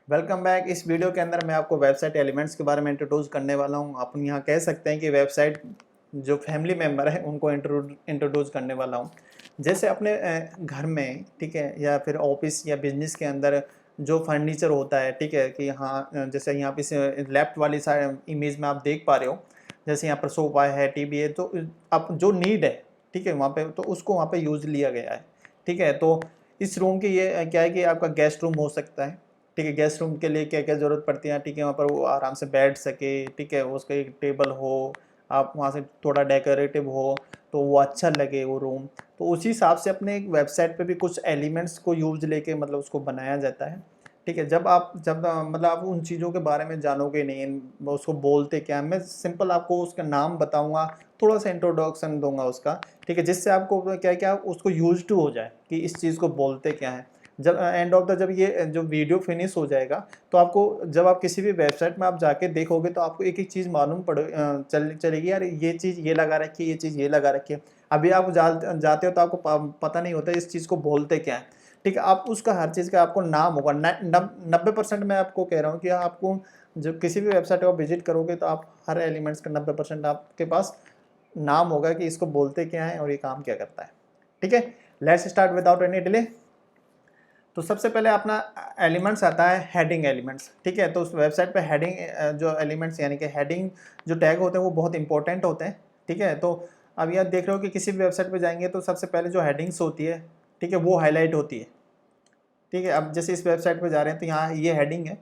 Welcome back. इस video के अंदर मैं आपको वेबसाइट एलिमेंट्स के बारे में इंट्रोड्यूस करने वाला हूं। आप यहाँ कह सकते हैं कि वेबसाइट जो फैमिली मेम्बर है उनको इंट्रोड्यूस करने वाला हूं। जैसे अपने घर में, ठीक है, या फिर ऑफिस या बिजनेस के अंदर जो फर्नीचर होता है, ठीक है, कि हाँ, जैसे यहाँ पे लेफ्ट वाली साइड इमेज में आप देख पा रहे हो, जैसे यहाँ पर सोफा है, टीवी है, तो आप जो नीड है, ठीक है, वहाँ पे तो उसको वहाँ पे यूज लिया गया है। ठीक है, तो इस रूम की ये क्या है कि आपका गेस्ट रूम हो सकता है। ठीक है, गेस्ट रूम के लिए क्या क्या ज़रूरत पड़ती है, ठीक है, वहाँ पर वो आराम से बैठ सके, ठीक है, उसका एक टेबल हो, आप वहाँ से थोड़ा डेकोरेटिव हो तो वो अच्छा लगे वो रूम। तो उसी हिसाब से अपने एक वेबसाइट पे भी कुछ एलिमेंट्स को यूज लेके मतलब उसको बनाया जाता है। ठीक है, जब मतलब आप उन चीज़ों के बारे में जानोगे नहीं, उसको बोलते क्या है, मैं सिंपल आपको उसका नाम बताऊंगा, थोड़ा सा इंट्रोडक्शन दूंगा उसका। ठीक है, जिससे आपको क्या उसको यूज टू हो जाए कि इस चीज़ को बोलते क्या है। जब एंड ऑफ द जब ये जो वीडियो फिनिश हो जाएगा तो आपको, जब आप किसी भी वेबसाइट में आप जाके देखोगे तो आपको एक एक चीज़ मालूम चलेगी, यार ये चीज़ ये लगा रखी है, ये चीज़ ये लगा रखी है। अभी आप जाते हो तो आपको पता नहीं होता इस चीज़ को बोलते क्या है। ठीक है, आप उसका हर चीज़ का आपको नाम होगा। 90% मैं आपको कह रहा हूँ कि आपको जब किसी भी वेबसाइट को विजिट करोगे तो आप हर एलिमेंट्स का 90% आपके पास नाम होगा कि इसको बोलते क्या है और ये काम क्या करता है। ठीक है, let's start without any delay. तो सबसे पहले अपना एलिमेंट्स आता है हेडिंग एलिमेंट्स। ठीक है, तो उस वेबसाइट पे हेडिंग जो एलिमेंट्स यानी कि हेडिंग जो टैग होते हैं वो बहुत इंपॉर्टेंट होते हैं। ठीक है, तो अब यह देख रहे हो कि किसी भी वेबसाइट पे जाएंगे तो सबसे पहले जो हेडिंग्स होती है, ठीक है, वो हाईलाइट होती है। ठीक है, अब जैसे इस वेबसाइट पे जा रहे हैं तो यहाँ ये हेडिंग है,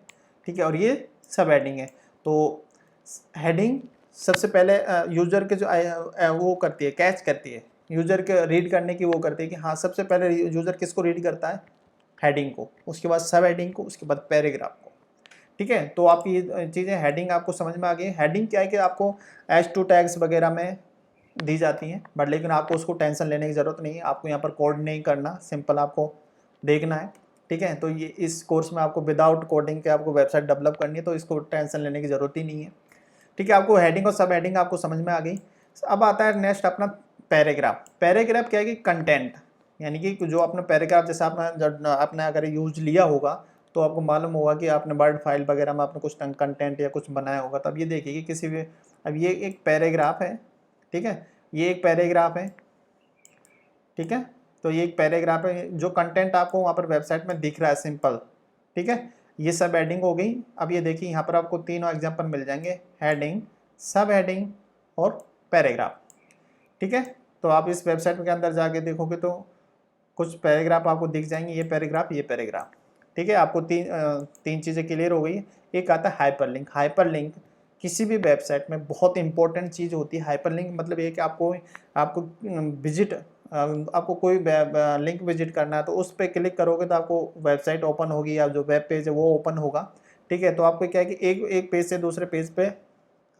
ठीक है, और ये सब हेडिंग है। तो हेडिंग सबसे पहले यूजर के जो वो करती है, कैच करती है, यूजर के रीड करने की वो करती है कि हाँ, सबसे पहले यूजर किसको रीड करता है, हेडिंग को, उसके बाद सब हेडिंग को, उसके बाद पैराग्राफ को। ठीक है, तो आप ये चीज़ें हेडिंग आपको समझ में आ गई। हेडिंग क्या है कि आपको H2 टैग्स वगैरह में दी जाती हैं, बट लेकिन आपको उसको टेंशन लेने की ज़रूरत नहीं है। आपको यहाँ पर कोड नहीं करना, सिंपल आपको देखना है। ठीक है, तो ये इस कोर्स में आपको विदाउट कोडिंग के आपको वेबसाइट डेवलप करनी है, तो इसको टेंशन लेने की ज़रूरत ही नहीं है। ठीक है, आपको हेडिंग और सब हेडिंग आपको समझ में आ गई। अब आता है नेक्स्ट अपना पैराग्राफ। पैराग्राफ क्या है कि कंटेंट, यानी कि जो अपना पैराग्राफ, जैसे आपने जब आपने अगर यूज लिया होगा तो आपको मालूम होगा कि आपने वर्ड फाइल वगैरह में आपने कुछ कंटेंट या कुछ बनाया होगा। तब ये देखिए कि किसी भी, अब ये एक पैराग्राफ है, ठीक है, ये एक पैराग्राफ है, ठीक है, तो ये एक पैराग्राफ है, जो कंटेंट आपको वहाँ पर वेबसाइट में दिख रहा है सिंपल। ठीक है, ये सब हेडिंग हो गई। अब ये देखिए यहाँ पर आपको तीनों एग्जांपल मिल जाएंगे, हेडिंग, सब हेडिंग और पैराग्राफ। ठीक है, तो आप इस वेबसाइट के अंदर जाके देखोगे तो कुछ पैराग्राफ आपको दिख जाएंगे, ये पैराग्राफ, ये पैराग्राफ। ठीक है, आपको तीन चीज़ें क्लियर हो गई। एक आता है हाइपरलिंक। हाइपरलिंक किसी भी वेबसाइट में बहुत इंपॉर्टेंट चीज़ होती है। हाइपरलिंक मतलब ये कि आपको आपको विजिट आपको कोई लिंक विजिट करना है तो उस पर क्लिक करोगे तो आपको वेबसाइट ओपन होगी, या जो वेब पेज है वो ओपन होगा। ठीक है, तो आपको क्या है कि एक एक पेज से दूसरे पेज पे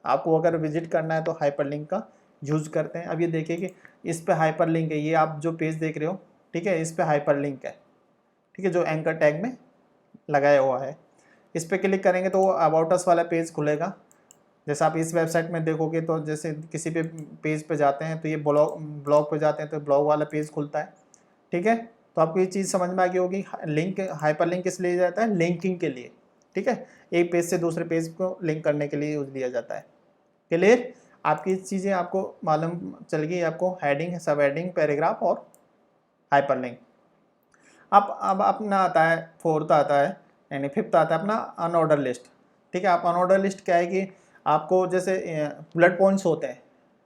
आपको अगर विजिट करना है तो हाइपरलिंक का यूज़ करते हैं। अब ये देखिए कि इस पे हाइपरलिंक है, ये आप जो पेज देख रहे हो, ठीक है, इस पे हाइपरलिंक है, ठीक है, जो एंकर टैग में लगाया हुआ है। इस पे क्लिक करेंगे तो अबाउट अस वाला पेज खुलेगा। जैसे आप इस वेबसाइट में देखोगे तो जैसे किसी भी पेज पे जाते हैं तो ये ब्लॉग पे जाते हैं तो ब्लॉग वाला पेज खुलता है। ठीक है, तो आपको ये चीज़ समझ में आ गई होगी। लिंक, हाइपरलिंक किस लिए जाता है, लिंकिंग के लिए। ठीक है, एक पेज से दूसरे पेज को लिंक करने के लिए यूज लिया जाता है। क्लियर, आपकी चीज़ें आपको मालूम चल गई, आपको हेडिंग, सब हेडिंग, पैराग्राफ और हाइपरलिंक। अब अपना आता है फोर्थ, आता है यानी फिफ्थ आता है अपना अनऑर्डर लिस्ट। ठीक है, आप अनऑर्डर लिस्ट क्या है कि आपको जैसे बुलेट पॉइंट्स होते हैं,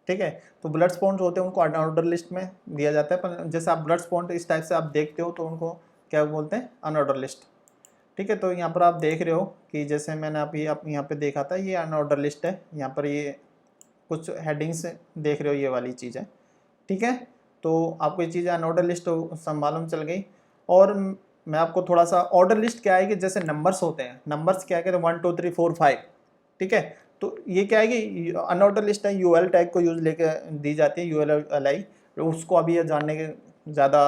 ठीक है, तो बुलेट पॉइंट्स होते हैं उनको अनऑर्डर लिस्ट में दिया जाता है। पर जैसे आप बुलेट पॉइंट इस टाइप से आप देखते हो तो उनको क्या बोलते हैं, अनऑर्डर लिस्ट। ठीक है, तो यहाँ पर आप देख रहे हो कि जैसे मैंने अभी आप यहाँ पे देखा था, ये अनऑर्डर लिस्ट है। यहाँ पर ये कुछ हेडिंग्स देख रहे हो, ये वाली चीज़ है। ठीक है, तो आपको ये चीज़ें अनऑर्डर लिस्ट सब मालूम चल गई। और मैं आपको थोड़ा सा, ऑर्डर लिस्ट क्या है कि जैसे नंबर्स होते हैं, नंबर्स क्या है कि 1 2 3 4 5। ठीक है, तो ये क्या है कि अनऑर्डर लिस्ट है, यूएल टैग को यूज लेके दी जाती है, ULI। उसको अभी ये जानने के ज़्यादा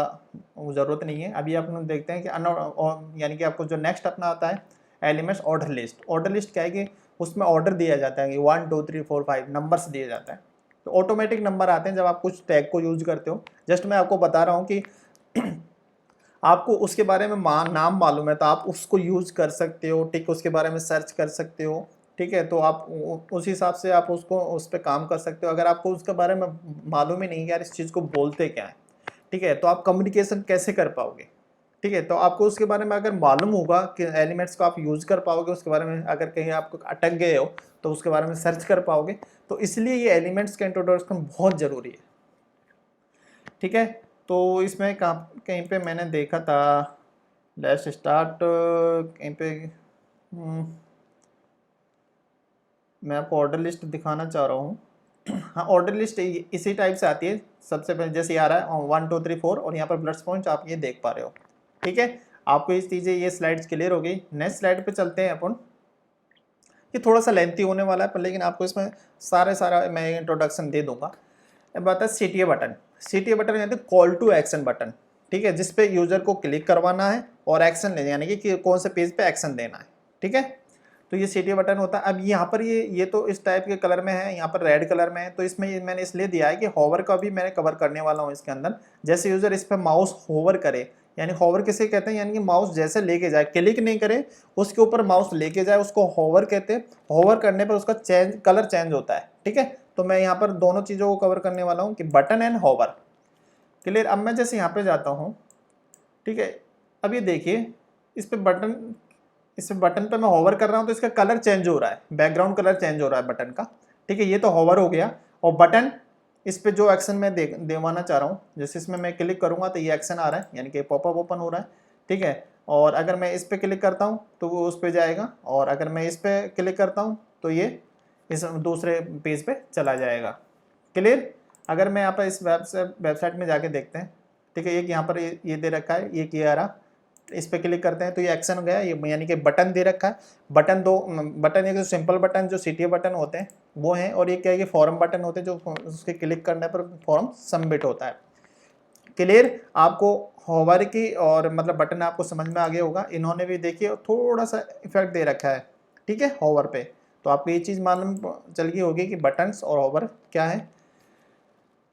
ज़रूरत नहीं है। अभी अपन देखते हैं कि यानी कि आपको जो नेक्स्ट अपना आता है elements order list. Order list क्या है कि उसमें ऑर्डर दिया जाता है कि 1 2 3 4 5 नंबर्स दिए जाता है। तो ऑटोमेटिक नंबर आते हैं जब आप कुछ टैग को यूज करते हो। जस्ट मैं आपको बता रहा हूँ कि आपको उसके बारे में नाम मालूम है तो आप उसको यूज़ कर सकते हो, ठीक है, उसके बारे में सर्च कर सकते हो, ठीक है, तो आप उस हिसाब से आप उसको उस पर काम कर सकते हो। अगर आपको उसके बारे में मालूम ही नहीं कि यार इस चीज़ को बोलते क्या है, ठीक है, तो आप कम्युनिकेशन कैसे कर पाओगे, ठीक है, तो आपको उसके बारे में अगर मालूम होगा कि एलिमेंट्स को आप यूज़ कर पाओगे, उसके बारे में अगर कहीं आपको अटक गए हो तो उसके बारे में सर्च कर पाओगे। तो इसलिए ये एलिमेंट्स का इंट्रोडक्शन बहुत ज़रूरी है, ठीक है। तो इसमें कहीं पे मैंने देखा था, लेट्स स्टार्ट, कहीं पे मैं आपको ऑर्डर लिस्ट दिखाना चाह रहा हूँ। हाँ, ऑर्डर लिस्ट इसी टाइप से आती है। सबसे पहले जैसे आ रहा है 1 2 3 4 और यहाँ पर ब्लड पॉइंट आप ये देख पा रहे हो, ठीक है। आपको इस चीज़ें ये स्लाइड्स क्लियर हो गई। नेक्स्ट स्लाइड पे चलते हैं अपन। ये थोड़ा सा लेंथी होने वाला है पर लेकिन आपको इसमें सारा मैं इंट्रोडक्शन दे दूंगा। अब बात है सीटीए बटन। सीटीए बटन यानी कॉल टू एक्शन बटन, ठीक है, जिस पे यूजर को क्लिक करवाना है और एक्शन लेना, यानी कि कौन से पेज पे एक्शन देना है, ठीक है। तो ये सीटीए बटन होता है। अब यहाँ पर ये तो इस टाइप के कलर में है, यहाँ पर रेड कलर में है, तो इसमें ये मैंने इसलिए दिया है कि होवर का भी मैंने कवर करने वाला हूँ इसके अंदर। जैसे यूजर इस पर माउस होवर करे, यानी होवर किसे कहते हैं, यानी कि माउस जैसे लेके जाए, क्लिक नहीं करे, उसके ऊपर माउस लेके जाए, उसको होवर कहते हैं। होवर करने पर उसका कलर चेंज होता है, ठीक है। तो मैं यहाँ पर दोनों चीज़ों को कवर करने वाला हूँ कि बटन एंड होवर, क्लियर। अब मैं जैसे यहाँ पे जाता हूँ, ठीक है, अब ये देखिए इस बटन पे मैं होवर कर रहा हूँ तो इसका कलर चेंज हो रहा है, बैकग्राउंड कलर चेंज हो रहा है बटन का, ठीक है। ये तो होवर हो गया। और बटन, इस पे जो एक्शन मैं देवाना चाह रहा हूँ, जैसे इसमें मैं क्लिक करूँगा तो ये एक्शन आ रहा है, यानी कि पॉपअप ओपन हो रहा है, ठीक है। और अगर मैं इस पे क्लिक करता हूँ तो वो उस पे जाएगा, और अगर मैं इस पे क्लिक करता हूँ तो ये इस दूसरे पेज पे चला जाएगा, क्लियर। अगर मैं यहाँ पर इस वेबसाइट में जाके देखते हैं, ठीक है, एक यहाँ पर ये दे रखा है, ये किया रहा, इस पे क्लिक करते हैं तो ये एक्शन हो गया, ये यानी कि बटन दे रखा है। बटन एक सिंपल बटन जो सीटीए बटन होते हैं वो हैं, और ये क्या है कि फॉर्म बटन होते हैं जो उसके क्लिक करने पर फॉर्म सबमिट होता है, क्लियर। आपको होवर की और मतलब बटन आपको समझ में आ गया होगा। इन्होंने भी देखिए थोड़ा सा इफेक्ट दे रखा है, ठीक है, होवर पे। तो आपको ये चीज़ मालूम चल गई होगी कि बटन्स और होवर क्या है।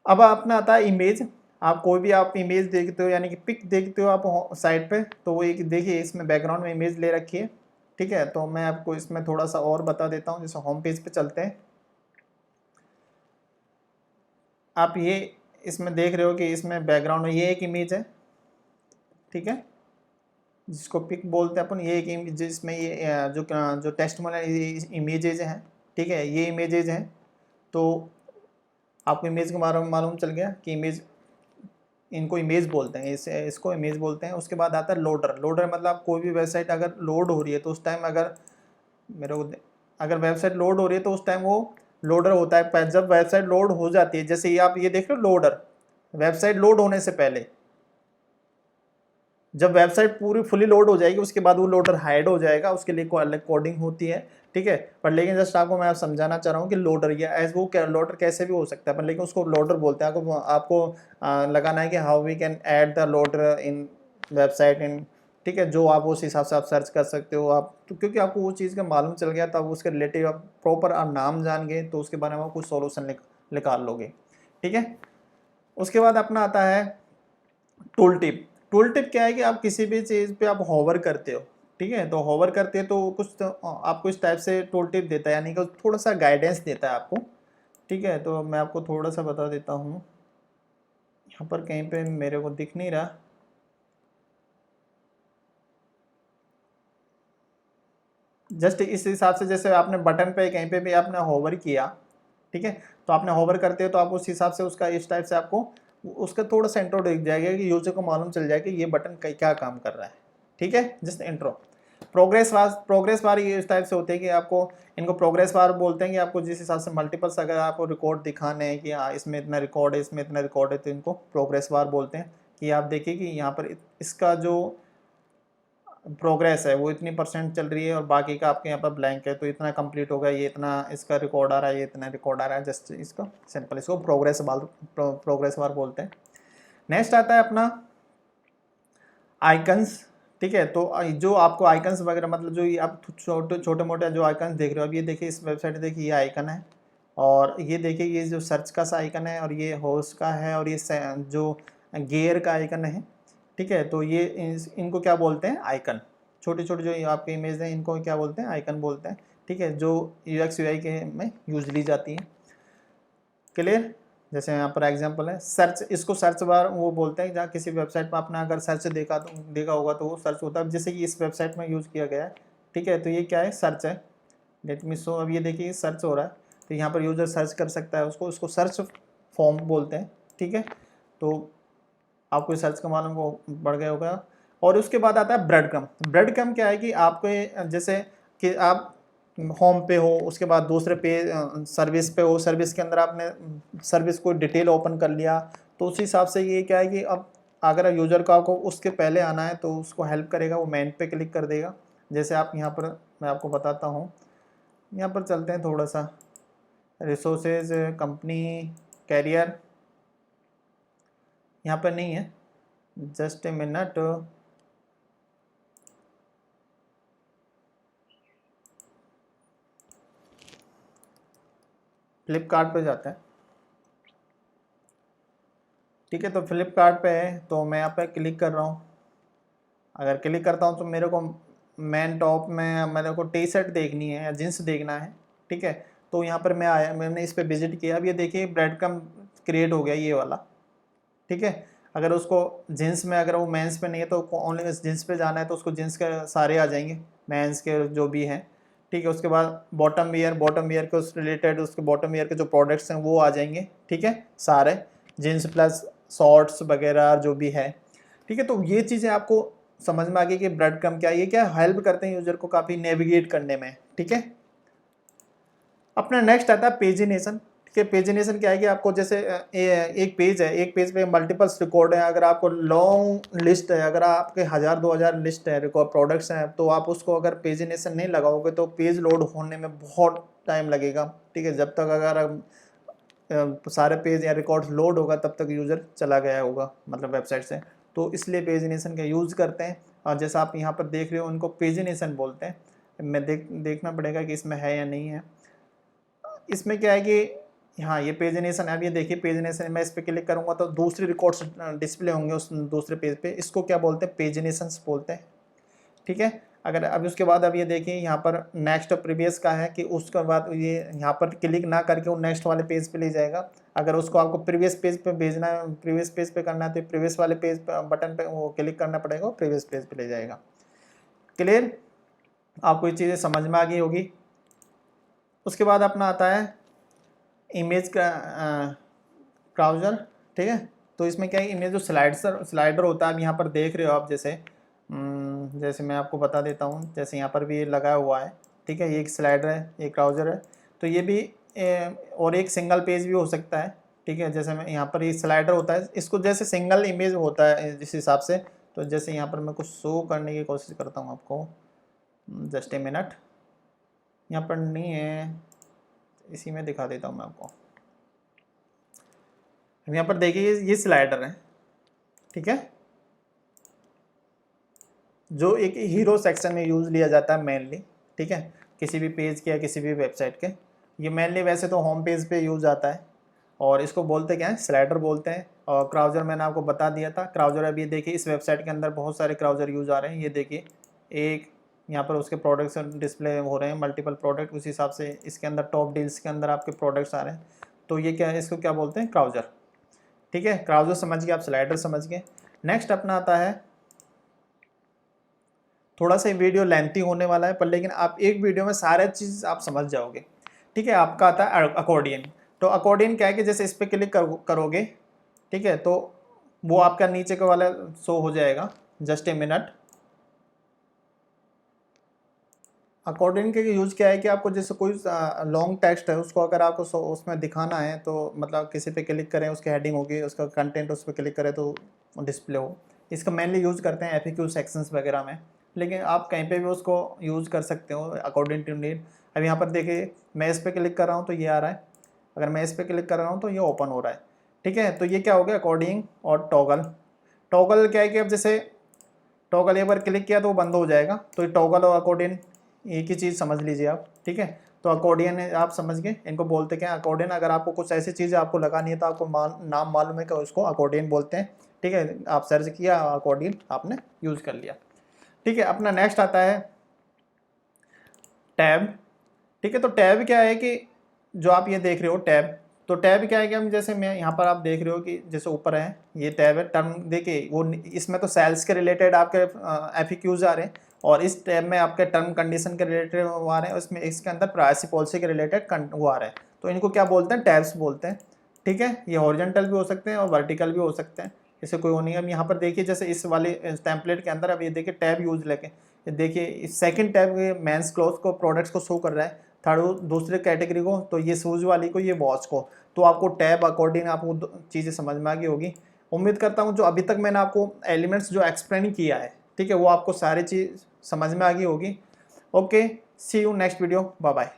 अब अपना आता है इमेज। आप कोई भी आप इमेज देखते हो, यानी कि पिक देखते हो आप साइट पे, तो वो एक देखिए इसमें बैकग्राउंड में इमेज ले रखी है, ठीक है। तो मैं आपको इसमें थोड़ा सा और बता देता हूँ। जैसे होम पेज पे चलते हैं, आप ये इसमें देख रहे हो कि इसमें बैकग्राउंड में ये एक इमेज है, ठीक है, जिसको पिक बोलते हैं अपन। ये एक इमेज जिसमें ये जो टेस्ट में इमेजेज हैं, ठीक है, ये इमेजेज हैं। तो आपको इमेज के बारे में मालूम चल गया कि इमेज, इनको इमेज बोलते हैं, इसको इमेज बोलते हैं। उसके बाद आता है लोडर। लोडर मतलब आप कोई भी वेबसाइट अगर लोड हो रही है तो उस टाइम अगर वेबसाइट लोड हो रही है तो उस टाइम वो लोडर होता है। जब वेबसाइट लोड हो जाती है, जैसे ये आप ये देख रहे हो लोडर, वेबसाइट लोड होने से पहले, जब वेबसाइट पूरी फुली लोड हो जाएगी उसके बाद वो लोडर हाइड हो जाएगा, उसके लिए कोई अलग कोडिंग होती है, ठीक है। पर लेकिन जस्ट आपको मैं समझाना चाह रहा हूँ कि लोडर या एज वो लोडर कैसे भी हो सकता है, पर लेकिन उसको लोडर बोलते हैं। आपको लगाना है कि how we can add the loader in website in, ठीक है, जो आप उस हिसाब से आप सर्च कर सकते हो आप, तो क्योंकि आपको वो चीज़ का मालूम चल गया तब उसके रिलेटिव आप प्रॉपर आप नाम जान गए तो उसके बारे में आप कुछ सोल्यूशन निकाल लोगे, ठीक है। उसके बाद अपना आता है टूल टिप। टूल टिप क्या है कि आप किसी भी चीज़ पे आप होवर करते हो, ठीक है, तो होवर करते हैं तो कुछ तो आपको इस टाइप से टूल टिप देता है, यानी कि थोड़ा सा गाइडेंस देता है आपको, ठीक है। तो मैं आपको थोड़ा सा बता देता हूँ, यहाँ पर कहीं पे मेरे को दिख नहीं रहा। जस्ट इस हिसाब से जैसे आपने बटन पे कहीं पे भी आपने होवर किया, ठीक है, तो आपने होवर करते हो तो आप उस हिसाब से उसका इस टाइप से आपको उसका थोड़ा सा इंट्रो दिख जाएगा कि यूजर को मालूम चल जाएगा कि ये बटन क्या काम कर रहा है, ठीक है, जस्ट इंट्रो। प्रोग्रेस बार ये इस टाइप से होते हैं कि आपको इनको प्रोग्रेस बार बोलते हैं कि आपको जिस हिसाब से मल्टीपल्स अगर आपको रिकॉर्ड दिखाने हैं कि हाँ इसमें इतना रिकॉर्ड है, इसमें इतना रिकॉर्ड है, तो इनको प्रोग्रेस बार बोलते हैं। कि आप देखिए कि यहाँ पर इसका जो प्रोग्रेस है वो इतनी परसेंट चल रही है और बाकी का आपके यहाँ पर ब्लैंक है, तो इतना कंप्लीट होगा, ये इतना इसका रिकॉर्ड आ रहा है, ये इतना रिकॉर्ड आ रहा है, जस्ट इसका सिंपल इसको प्रोग्रेस बार बोलते हैं। नेक्स्ट आता है अपना आइकन्स, ठीक है। तो जो आपको आइकन्स वगैरह मतलब जो ये आप छोटे मोटे जो आइकन्स देख रहे हो, अब ये देखिए इस वेबसाइट देखिए ये आइकन है, और ये देखिए ये जो सर्च का सा आइकन है, और ये होस्ट का है, और ये जो गियर का आइकन है, ठीक है। तो ये इनको क्या बोलते हैं, आइकन। छोटे छोटे जो आपके इमेज हैं इनको क्या बोलते हैं, आइकन बोलते हैं। ठीक है, जो UX UI के में यूज ली जाती है। क्लियर। जैसे यहाँ पर एग्जांपल है सर्च, इसको सर्च बार वो बोलते हैं, जहाँ किसी वेबसाइट पर आपने अगर सर्च देखा होगा तो वो सर्च होता है, जैसे कि इस वेबसाइट में यूज़ किया गया है। ठीक है, तो ये क्या है, सर्च है। लेट मी शो, अब ये देखिए सर्च हो रहा है, तो यहाँ पर यूज़र सर्च कर सकता है उसको सर्च फॉर्म बोलते हैं। ठीक है, तो आपको सर्च का मालूम वो बढ़ गया होगा। और उसके बाद आता है ब्रेड क्रम्ब। ब्रेड क्रम्ब क्या है कि आपको जैसे कि आप होम पे हो, उसके बाद दूसरे पे सर्विस पे हो, सर्विस के अंदर आपने सर्विस को डिटेल ओपन कर लिया, तो उस हिसाब से ये क्या है कि अब अगर यूज़र को आपको उसके पहले आना है तो उसको हेल्प करेगा, वो मेन पे क्लिक कर देगा। जैसे आप यहाँ पर, मैं आपको बताता हूँ, यहाँ पर चलते हैं थोड़ा सा, रिसोर्सेज, कंपनी, कैरियर, यहाँ पर नहीं है, जस्ट ए मिनट। फ्लिपकार्ट पे जाता है। ठीक है, तो फ्लिपकार्ट पे है, तो मैं यहाँ पे क्लिक कर रहा हूँ। अगर क्लिक करता हूँ तो मेरे को मेन टॉप में मेरे को टी शर्ट देखनी है या जींस देखना है। ठीक है, तो यहाँ पर मैं आया, मैंने इस पर विजिट किया। अब ये देखिए ब्रेड क्रम्ब क्रिएट हो गया ये वाला। ठीक है, अगर उसको जींस में, अगर वो मेंस पे नहीं है तो ओनली जींस पे जाना है, तो उसको जींस के सारे आ जाएंगे, मेंस के जो भी हैं। ठीक है, उसके बाद बॉटम वियर के उस रिलेटेड, उसके बॉटम वियर के जो प्रोडक्ट्स हैं वो आ जाएंगे। ठीक है, सारे जींस प्लस शॉर्ट्स वगैरह जो भी है। ठीक है, तो ये चीज़ें आपको समझ में आ गई कि ब्रेड क्रम्ब क्या है, ये क्या हेल्प करते हैं यूजर को काफ़ी नेविगेट करने में। ठीक है, अपना नेक्स्ट आता है पेजिनेशन। ठीक है, पेजिनेशन क्या है कि आपको जैसे एक पेज है, एक पेज पे मल्टीपल्स रिकॉर्ड है, अगर आपको लॉन्ग लिस्ट है, अगर आपके 1000-2000 लिस्ट है, रिकॉर्ड प्रोडक्ट्स हैं, तो आप उसको अगर पेजिनेशन नहीं लगाओगे तो पेज लोड होने में बहुत टाइम लगेगा। ठीक है, जब तक अगर सारे पेज या रिकॉर्ड्स लोड होगा तब तक यूज़र चला गया होगा, मतलब वेबसाइट से। तो इसलिए पेजिनेशन का यूज़ करते हैं। और जैसा आप यहाँ पर देख रहे हो, उनको पेजिनेशन बोलते हैं। मैं देखना पड़ेगा कि इसमें है या नहीं है। इसमें क्या है कि हाँ, ये पेजिनेशन है। अब ये देखिए पेजिनेशन, मैं इस पर क्लिक करूँगा तो दूसरे रिकॉर्ड्स डिस्प्ले होंगे उस दूसरे पेज पे। इसको क्या बोलते हैं, पेजिनेशंस बोलते हैं। ठीक है, अगर अब उसके बाद अब ये देखिए यहाँ पर नेक्स्ट और प्रीवियस का है कि उसके बाद ये यहाँ पर क्लिक ना करके वो नेक्स्ट वाले पेज पे ले जाएगा। अगर उसको आपको प्रीवियस पेज पे भेजना है, प्रीवियस पेज पे करना है, तो प्रीवियस वाले पेज बटन पे वो क्लिक करना पड़ेगा, प्रीवियस पेज पे ले जाएगा। क्लियर, आपको ये चीज़ें समझ में आ गई होगी। उसके बाद अपना आता है इमेज का ब्राउज़र। ठीक है, तो इसमें क्या है, इमेज जो स्लाइडर होता है, अब यहाँ पर देख रहे हो आप, जैसे मैं आपको बता देता हूँ, जैसे यहाँ पर भी ये लगा हुआ है। ठीक है, ये एक स्लाइडर है, एक ब्राउज़र है, तो ये भी और एक सिंगल पेज भी हो सकता है। ठीक है, जैसे मैं यहाँ पर ये स्लाइडर होता है, इसको जैसे सिंगल इमेज होता है जिस हिसाब से, तो जैसे यहाँ पर मैं कुछ शो करने की कोशिश करता हूँ आपको, जस्ट ए मिनट, यहाँ पर नहीं है, इसी में दिखा देता हूँ मैं आपको। यहाँ पर देखिए ये स्लाइडर है। ठीक है, जो एक हीरो सेक्शन में यूज़ लिया जाता है मेनली। ठीक है, किसी भी पेज के या किसी भी वेबसाइट के, ये मेनली वैसे तो होम पेज पे यूज़ आता है, और इसको बोलते क्या है, स्लाइडर बोलते हैं। और क्राउज़र मैंने आपको बता दिया था। क्राउज़र अभी देखिए इस वेबसाइट के अंदर बहुत सारे क्राउज़र यूज़ आ रहे हैं। ये देखिए एक यहाँ पर उसके प्रोडक्ट्स डिस्प्ले हो रहे हैं, मल्टीपल प्रोडक्ट, उस हिसाब से इसके अंदर टॉप डील्स के अंदर आपके प्रोडक्ट्स आ रहे हैं। तो ये क्या है, इसको क्या बोलते हैं, क्राउज़र। ठीक है, क्राउज़र समझ गए आप, स्लाइडर समझ गए। नेक्स्ट अपना आता है, थोड़ा सा वीडियो लेंथी होने वाला है, पर लेकिन आप एक वीडियो में सारे चीज़ आप समझ जाओगे। ठीक है, आपका आता है अकॉर्डियन। तो अकॉर्डियन क्या है कि जैसे इस पर क्लिक करोगे, ठीक है, तो वो आपका नीचे का वाला शो हो जाएगा। Just a minute. अकॉर्डिंग के यूज़ क्या है कि आपको जैसे कोई लॉन्ग टेक्स्ट है, उसको अगर आपको उसमें दिखाना है, तो मतलब किसी पे क्लिक करें, उसकी हेडिंग होगी, उसका कंटेंट उस पर क्लिक करें तो डिस्प्ले हो। इसका मेनली यूज़ करते हैं FAQ सेक्शंस वगैरह में, लेकिन आप कहीं पे भी उसको यूज़ कर सकते हो अकॉर्डिंग टू नीड। अब यहाँ पर देखिए मैं इस पर क्लिक कर रहा हूँ तो ये आ रहा है, अगर मैं इस पर क्लिक कर रहा हूँ तो ये ओपन हो रहा है। ठीक है, तो ये क्या हो गया, अकॉर्डिंग और टॉगल। टॉगल क्या है कि अब जैसे टॉगल एक बार क्लिक किया तो वो बंद हो जाएगा, तो ये टॉगल और अकॉर्डियन एक ही चीज़ समझ लीजिए आप। ठीक है, तो अकॉर्डियन आप समझ गए, इनको बोलते क्या, अकॉर्डियन। अगर आपको कुछ ऐसी चीज़ आपको लगानी है तो आपको नाम मालूम है कि उसको अकॉर्डियन बोलते हैं। ठीक है, आप सर्च किया, अकॉर्डिंग आपने यूज़ कर लिया। ठीक है, अपना नेक्स्ट आता है टैब। ठीक है, तो टैब क्या है कि जो आप ये देख रहे हो टैब, तो टैब क्या है कि हम जैसे मैं यहाँ पर आप देख रहे हो कि जैसे ऊपर है ये टैब है टर्म, देखिए वो इसमें तो सेल्स के रिलेटेड आपके FAQs आ रहे हैं, और इस टैब में आपके टर्म कंडीशन के रिलेटेड वो आ रहे हैं, उसमें इसके अंदर प्राइवेसी पॉलिसी के रिलेटेड वो आ रहा है। तो इनको क्या बोलते हैं, टैब्स बोलते हैं। ठीक है, ये हॉरिजॉन्टल भी हो सकते हैं और वर्टिकल भी हो सकते हैं, इसे कोई वो नहीं है। अब यहाँ पर देखिए जैसे इस वाले टेम्पलेट के अंदर अब ये देखिए टैब यूज लेके, ये देखिए सेकंड टैब मेंस क्लोथ को प्रोडक्ट्स को शो कर रहा है, थर्ड दूसरे कैटेगरी को, तो ये शूज़ वाली को, ये वॉच को। तो आपको टैब अकॉर्डिंग आपको चीज़ें समझ में आ गई होगी। उम्मीद करता हूँ जो अभी तक मैंने आपको एलिमेंट्स जो एक्सप्लेन किया है, ठीक है, वो आपको सारी चीज़ समझ में आ गई होगी। Okay, see you next video, bye bye.